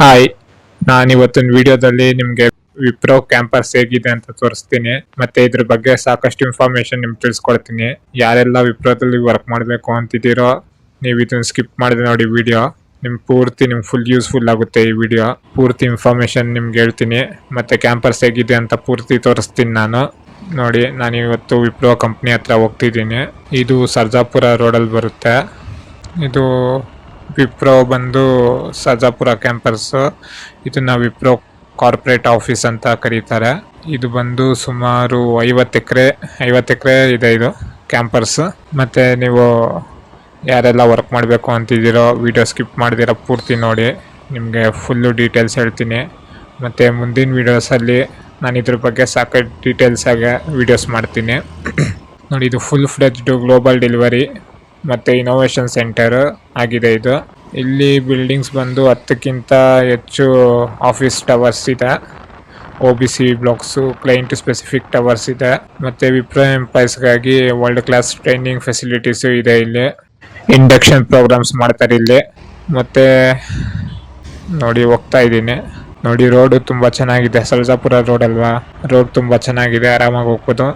Hi, ನಾನಿವತ್ತಿನ ವಿಡಿಯೋದಲ್ಲಿ ನಿಮಗೆ Wipro campus ಹೇಗಿದೆ ಅಂತ ತೋರಿಸ್ತೀನಿ. ಮತ್ತೆ ಇದ್ರ ಬಗ್ಗೆ ಸಾಕಷ್ಟು ಇನ್ಫಾರ್ಮೇಶನ್ ನಿಮ್ಗೆ ತಿಳಿಸ್ಕೊಡ್ತೀನಿ. ಯಾರೆಲ್ಲ ವಿಪ್ರೋದಲ್ಲಿ ವರ್ಕ್ ಮಾಡಬೇಕು ಅಂತಿದ್ದೀರೋ ನೀವು ಇದನ್ನ ಸ್ಕಿಪ್ ಮಾಡಿದ್ರೆ ನೋಡಿ ವಿಡಿಯೋ ನಿಮ್ಗೆ ಫುಲ್ ಯೂಸ್ಫುಲ್ ಆಗುತ್ತೆ. ಈ ವಿಡಿಯೋ ಪೂರ್ತಿ ಇನ್ಫಾರ್ಮೇಶನ್ ನಿಮ್ಗೆ ಹೇಳ್ತೀನಿ. ಮತ್ತೆ ಕ್ಯಾಂಪಸ್ ಹೇಗಿದೆ ಅಂತ ಪೂರ್ತಿ ತೋರಿಸ್ತೀನಿ ನಾನು. ನೋಡಿ, ನಾನು ಇವತ್ತು ವಿಪ್ರೋ ಕಂಪ್ನಿ ಹತ್ರ ಹೋಗ್ತಿದ್ದೀನಿ. ಇದು ಸರ್ಜಾಪುರ ರೋಡಲ್ಲಿ ಬರುತ್ತೆ. ಇದು ವಿಪ್ರೋ ಬಂದು ಸರ್ಜಾಪುರ ಕ್ಯಾಂಪಸ್. ಇದನ್ನ ವಿಪ್ರೋ ಕಾರ್ಪೊರೇಟ್ ಆಫೀಸ್ ಅಂತ ಕರೀತಾರೆ. ಇದು ಬಂದು ಸುಮಾರು 50 ಎಕರೆ ಇದೆ ಇದು ಕ್ಯಾಂಪಸ್. ಮತ್ತೆ ನೀವು ಯಾರೆಲ್ಲ ವರ್ಕ್ ಮಾಡಬೇಕು ಅಂತಿದ್ದೀರೋ ವಿಡಿಯೋ ಸ್ಕಿಪ್ ಮಾಡ್ದಿರೋ ಪೂರ್ತಿ ನೋಡಿ, ನಿಮಗೆ ಫುಲ್ಲು ಡೀಟೇಲ್ಸ್ ಹೇಳ್ತೀನಿ. ಮತ್ತು ಮುಂದಿನ ವೀಡಿಯೋಸಲ್ಲಿ ನಾನು ಇದ್ರ ಬಗ್ಗೆ ಸಾಕಷ್ಟು ಡೀಟೇಲ್ಸಾಗಿ ವೀಡಿಯೋಸ್ ಮಾಡ್ತೀನಿ. ನೋಡಿ, ಇದು ಫುಲ್ ಫ್ಲೆಜ್ಡ್ ಗ್ಲೋಬಲ್ ಡೆಲಿವರಿ ಮತ್ತು ಇನೋವೇಷನ್ ಸೆಂಟರ್ ಆಗಿದೆ ಇದು. ಇಲ್ಲಿ ಬಿಲ್ಡಿಂಗ್ಸ್ ಬಂದು 10ಕ್ಕಿಂತ ಹೆಚ್ಚು ಆಫೀಸ್ ಟವರ್ಸ್ ಇದೆ. OBC blocks, client specific towers ಇದೆ. ಮತ್ತು ವಿಪ್ರೋ ಎಂಪ್ಲಾಯ್ಸ್ಗಾಗಿ ವರ್ಲ್ಡ್ ಕ್ಲಾಸ್ ಟ್ರೈನಿಂಗ್ ಫೆಸಿಲಿಟೀಸು ಇದೆ. ಇಲ್ಲಿ ಇಂಡಕ್ಷನ್ ಪ್ರೋಗ್ರಾಮ್ಸ್ ಮಾಡ್ತಾರೆ ಇಲ್ಲಿ. ಮತ್ತು ನೋಡಿ, ಹೋಗ್ತಾ ಇದ್ದೀನಿ. ನೋಡಿ, ರೋಡು ತುಂಬ ಚೆನ್ನಾಗಿದೆ. ಸರ್ಜಾಪುರ ರೋಡ್ ಅಲ್ವಾ, ರೋಡ್ ತುಂಬ ಚೆನ್ನಾಗಿದೆ, ಆರಾಮಾಗಿ ಹೋಗ್ಬೋದು.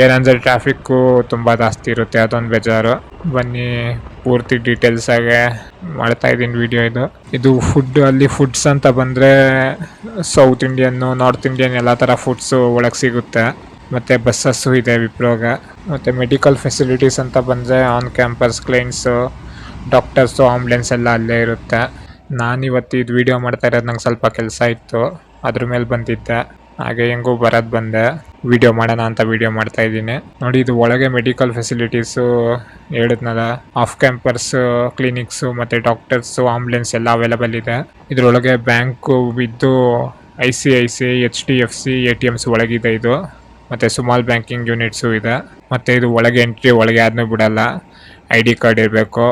ಏನಂದರೆ ಟ್ರಾಫಿಕ್ಕು ತುಂಬ ಜಾಸ್ತಿ ಇರುತ್ತೆ, ಅದೊಂದು ಬೇಜಾರು. ಬನ್ನಿ ಪೂರ್ತಿ ಡೀಟೇಲ್ಸ್ ಆಗಿ ಮಾಡ್ತಾ ಇದ್ದೀನಿ ವಿಡಿಯೋ. ಇದು ಅಲ್ಲಿ ಫುಡ್ಸ್ ಅಂತ ಬಂದರೆ ಸೌತ್ ಇಂಡಿಯನ್ನು, ನಾರ್ತ್ ಇಂಡಿಯನ್ ಎಲ್ಲ ಥರ ಫುಡ್ಸು ಒಳಗೆ ಸಿಗುತ್ತೆ. ಮತ್ತು ಬಸ್ಸಸ್ಸು ಇದೆ ವಿಪ್ರೋಗೆ. ಮತ್ತು ಮೆಡಿಕಲ್ ಫೆಸಿಲಿಟೀಸ್ ಅಂತ ಬಂದರೆ on campus clients, doctors, ambulance ಎಲ್ಲ ಅಲ್ಲೇ ಇರುತ್ತೆ. ನಾನಿವತ್ತು ಇದು ವಿಡಿಯೋ ಮಾಡ್ತಾ ಇರೋದು ನಂಗೆ ಸ್ವಲ್ಪ ಕೆಲಸ ಇತ್ತು, ಅದ್ರ ಮೇಲೆ ಬಂದಿದ್ದೆ. ಹಾಗೆ ಹೆಂಗೂ ಬರೋದು ಬಂದೆ, ವಿಡಿಯೋ ಮಾಡೋಣ ಅಂತ ವಿಡಿಯೋ ಮಾಡ್ತಾ ಇದ್ದೀನಿ. ನೋಡಿ, ಇದು ಒಳಗೆ ಮೆಡಿಕಲ್ ಫೆಸಿಲಿಟೀಸು ಹೇಳಿದ್ನಲ್ಲ, ಆಫ್ ಕ್ಯಾಂಪಸ್ ಕ್ಲಿನಿಕ್ಸು ಮತ್ತು ಡಾಕ್ಟರ್ಸು, ಆಂಬುಲೆನ್ಸ್ ಎಲ್ಲ ಅವೈಲೇಬಲ್ ಇದೆ. ಇದರೊಳಗೆ ಬ್ಯಾಂಕು ಇದ್ದು ICICI, HDFC ATMs ಒಳಗಿದೆ ಇದು. ಮತ್ತು ಸ್ಮಾಲ್ ಬ್ಯಾಂಕಿಂಗ್ ಯೂನಿಟ್ಸು ಇದೆ. ಮತ್ತು ಇದು ಒಳಗೆ ಒಳಗೆ ಯಾರನ್ನೂ ಬಿಡಲ್ಲ, ID ಕಾರ್ಡ್ ಇರಬೇಕು.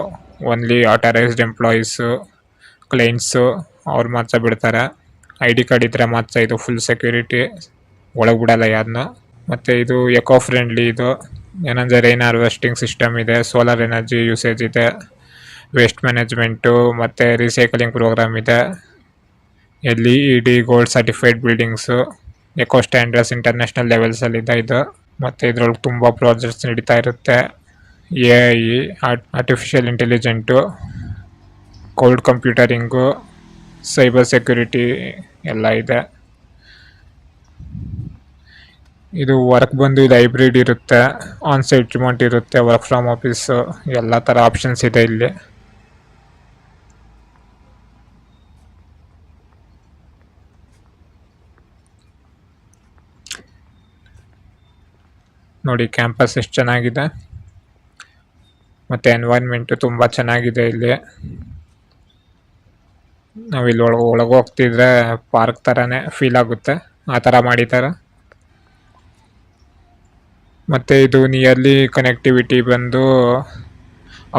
ಓನ್ಲಿ ಆಥರೈಸ್ಡ್ ಎಂಪ್ಲಾಯೀಸು, ಕ್ಲೈಂಟ್ಸು ಅವ್ರು ಮಾತ್ರ ಬಿಡ್ತಾರೆ. ID ಕಾರ್ಡ್ ಇದ್ದರೆ ಮಾತ್ರ ಇದು ಫುಲ್ ಸೆಕ್ಯೂರಿಟಿ, ಒಳಗೆ ಬಿಡಲ್ಲ ಯಾರನ್ನ. ಮತ್ತು ಇದು ಎಕೋ ಫ್ರೆಂಡ್ಲಿ. ಇದು ಏನಂದರೆ ರೈನ್ ಹಾರ್ವೆಸ್ಟಿಂಗ್ ಸಿಸ್ಟಮ್ ಇದೆ, ಸೋಲಾರ್ ಎನರ್ಜಿ ಯೂಸೇಜ್ ಇದೆ, ವೇಸ್ಟ್ ಮ್ಯಾನೇಜ್ಮೆಂಟು ಮತ್ತು ರೀಸೈಕ್ಲಿಂಗ್ ಪ್ರೋಗ್ರಾಮ್ ಇದೆ. LED gold certified buildings, eco standards international ಲೆವೆಲ್ಸಲ್ಲಿದೆ ಇದು. ಮತ್ತು ಇದರೊಳಗೆ ತುಂಬ ಪ್ರಾಜೆಕ್ಟ್ಸ್ ನಡೀತಾ ಇರುತ್ತೆ. AI, artificial intelligent, cloud computering, cyber security ಎಲ್ಲ ಇದೆ. ಇದು ವರ್ಕ್ ಬಂದು ಇದು ಹೈಬ್ರಿಡ್ ಇರುತ್ತೆ, ಆನ್ಸೈಟ್ ರಿಮೋಟ್ ಇರುತ್ತೆ, ವರ್ಕ್ ಫ್ರಮ್ ಆಫೀಸು ಎಲ್ಲ ಥರ ಆಪ್ಷನ್ಸ್ ಇದೆ ಇಲ್ಲಿ. ನೋಡಿ, ಕ್ಯಾಂಪಸ್ ಎಷ್ಟು ಚೆನ್ನಾಗಿದೆ, ಮತ್ತು ಎನ್ವೈರ್ನ್ಮೆಂಟು ತುಂಬ ಚೆನ್ನಾಗಿದೆ ಇಲ್ಲಿ. ನಾವಿಲ್ಲಿ ಒಳಗೆ ಹೋಗ್ತಿದ್ರೆ ಪಾರ್ಕ್ ಥರನೇ ಫೀಲ್ ಆಗುತ್ತೆ, ಆ ಥರ ಮಾಡಿದ್ದಾರೆ. ಮತ್ತು ಇದು ನಿಯರ್ಲಿ ಕನೆಕ್ಟಿವಿಟಿ ಬಂದು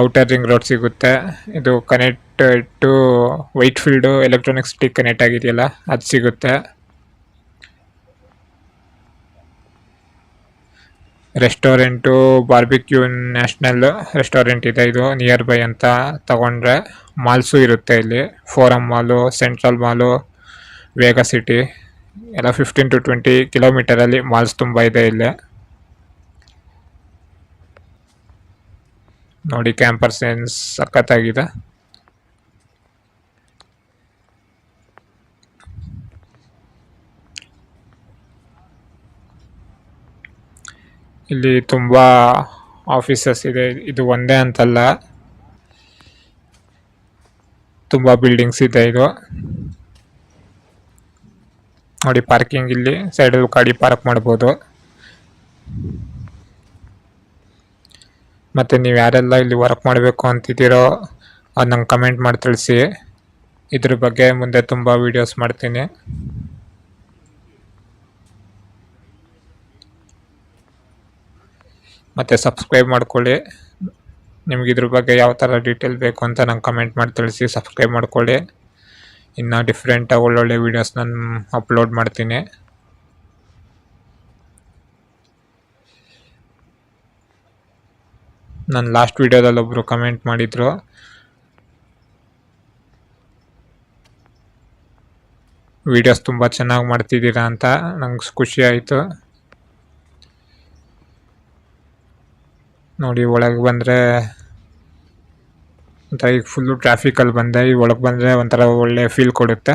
ಔಟರ್ ರಿಂಗ್ ರೋಡ್ ಸಿಗುತ್ತೆ. ಇದು connect to Whitefield Electronic City connect ಆಗಿದೆಯಲ್ಲ, ಅದು ಸಿಗುತ್ತೆ. ರೆಸ್ಟೋರೆಂಟು ಬಾರ್ಬಿಕ್ಯೂ ನ್ಯಾಷನಲ್ ರೆಸ್ಟೋರೆಂಟ್ ಇದೆ, ಇದು ನಿಯರ್ ಬೈ ಅಂತ ತಗೊಂಡ್ರೆ. ಮಾಲ್ಸು ಇರುತ್ತೆ ಇಲ್ಲಿ, ಫೋರಮ್ ಮಾಲು, ಸೆಂಟ್ರಲ್ ಮಾಲು, ವೇಗಾ ಸಿಟಿ ಎಲ್ಲ 15 to 20 ಕಿಲೋಮೀಟರಲ್ಲಿ ಮಾಲ್ಸ್ ತುಂಬ ಇದೆ ಇಲ್ಲಿ. ನೋಡಿ, ಕ್ಯಾಂಪಸ್ ಏನು ಸಖತ್ತಾಗಿದೆ. ಇಲ್ಲಿ ತುಂಬ ಆಫೀಸಸ್ ಇದೆ, ಇದು ಒಂದೇ ಅಂತಲ್ಲ, ತುಂಬ ಬಿಲ್ಡಿಂಗ್ಸ್ ಇದೆ ಇದು. ನೋಡಿ, ಪಾರ್ಕಿಂಗ್ ಇಲ್ಲಿ ಸೈಡಲ್ಲಿ ಗಾಡಿ ಪಾರ್ಕ್ ಮಾಡ್ಬೋದು. ಮತ್ತು ನೀವು ಯಾರೆಲ್ಲ ಇಲ್ಲಿ ವರ್ಕ್ ಮಾಡಬೇಕು ಅಂತಿದ್ದೀರೋ ಅದು ನಂಗೆ ಕಮೆಂಟ್ ಮಾಡಿ ತಿಳಿಸಿ. ಇದ್ರ ಬಗ್ಗೆ ಮುಂದೆ ತುಂಬ ವೀಡಿಯೋಸ್ ಮಾಡ್ತೀನಿ. ಮತ್ತು ಸಬ್ಸ್ಕ್ರೈಬ್ ಮಾಡ್ಕೊಳ್ಳಿ. ನಿಮ್ಗೆ ಇದ್ರ ಬಗ್ಗೆ ಯಾವ ಥರ ಡೀಟೇಲ್ ಬೇಕು ಅಂತ ನಂಗೆ ಕಮೆಂಟ್ ಮಾಡಿ ತಿಳಿಸಿ. ಸಬ್ಸ್ಕ್ರೈಬ್ ಮಾಡ್ಕೊಳ್ಳಿ, ಇನ್ನು ಡಿಫ್ರೆಂಟಾಗಿ ಒಳ್ಳೊಳ್ಳೆ ವೀಡಿಯೋಸ್ ನಾನು ಅಪ್ಲೋಡ್ ಮಾಡ್ತೀನಿ. ನನ್ನ ಲಾಸ್ಟ್ ವೀಡಿಯೋದಲ್ಲಿ ಒಬ್ಬರು ಕಮೆಂಟ್ ಮಾಡಿದರು, ವೀಡಿಯೋಸ್ ತುಂಬ ಚೆನ್ನಾಗಿ ಮಾಡ್ತಿದ್ದೀರಾ ಅಂತ ನಂಗೆ ಖುಷಿ ಆಯಿತು. ನೋಡಿ ಒಳಗೆ ಬಂದರೆ ಒಂಥರ ಈಗ ಫುಲ್ಲು ಟ್ರಾಫಿಕಲ್ಲಿ ಬಂದೆ, ಈಗ ಒಳಗೆ ಬಂದರೆ ಒಂಥರ ಒಳ್ಳೆ ಫೀಲ್ ಕೊಡುತ್ತೆ.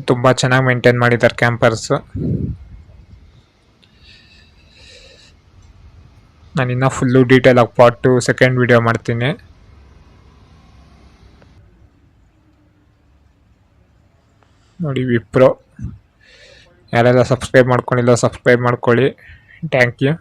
ತುಂಬ ಚೆನ್ನಾಗಿ ಮೇಂಟೈನ್ ಮಾಡಿದ್ದಾರೆ ಕ್ಯಾಂಪರ್ಸು. ನಾನಿನ್ನು ಫುಲ್ಲು ಡೀಟೇಲ್ ಆಗಿ ಪಾರ್ಟ್ 2 ಸೆಕೆಂಡ್ ವಿಡಿಯೋ ಮಾಡ್ತೀನಿ. ನೋಡಿ ವಿಪ್ರೋ ಯಾರೆಲ್ಲ ಸಬ್ಸ್ಕ್ರೈಬ್ ಮಾಡ್ಕೊಂಡಿಲ್ಲ ಸಬ್ಸ್ಕ್ರೈಬ್ ಮಾಡ್ಕೊಳ್ಳಿ. Thank you.